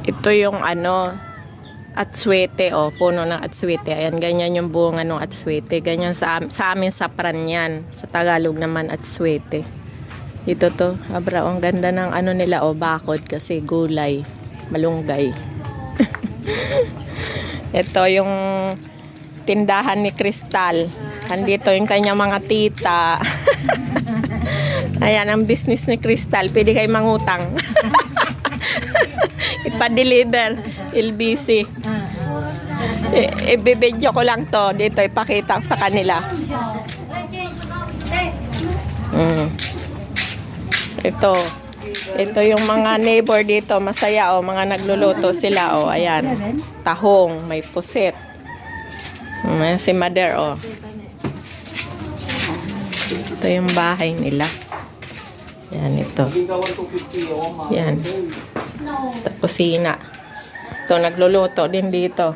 Ito yung ano, atswete, oh, puno ng atswete. Ayan, ganyan yung bunga ng atswete. Ganyan sa amin sapran yan. Sa Tagalog naman atswete. Dito to, abra, ang ganda ng ano nila, oh, bakod kasi gulay, malunggay. Ito yung tindahan ni Crystal. Andito yung kanyang mga tita. Ayan, ang business ni Crystal. Pwede kayo mangutang. Ipa-deliver. LBC. Ibibidyo ko lang to. Dito ipakita sa kanila. Ito yung mga neighbor dito. Masaya, oh. Mga nagluluto sila, oh. Ayan. Tahong. May pusit. Si Mother, oh. Ito yung bahay nila. Yan, ito. Yan. Sa kusina. Ito, nagluluto din dito.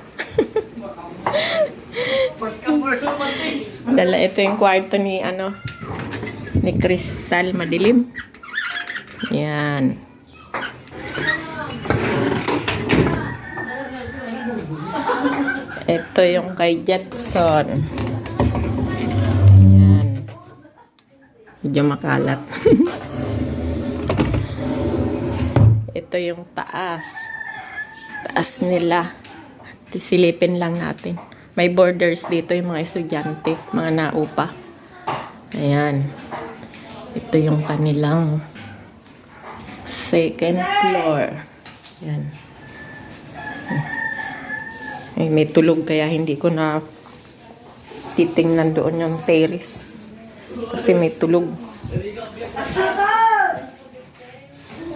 Dala, ito yung kwarto ni, ano, ni Crystal. Madilim. Yan. Ito yung kay Jetson. Yan. Medyo makalat. Ito yung taas. Taas nila. Silipin lang natin. May borders dito yung mga estudyante, mga naupa. Ayan. Ito yung kanilang second floor. Ayan. Ay, may tulog kaya hindi ko na titingnan doon yung terrace. Kasi may tulog.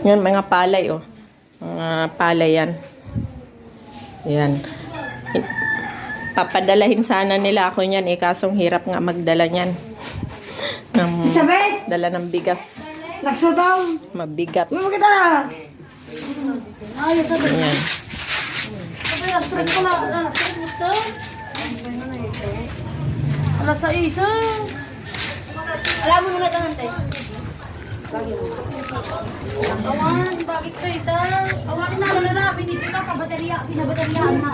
Yan, mga palay, oh. Mga palay yan. Yan. Papadalahin sana nila ako niyan, eh, kasong hirap nga magdala niyan. Dala ng bigas. Mabigat. Ayan. Alas 6. Alam mo muna ito nante. Awan, bakit kayo ito? Awan na, binibigyan ka baterya, binabateryaan na.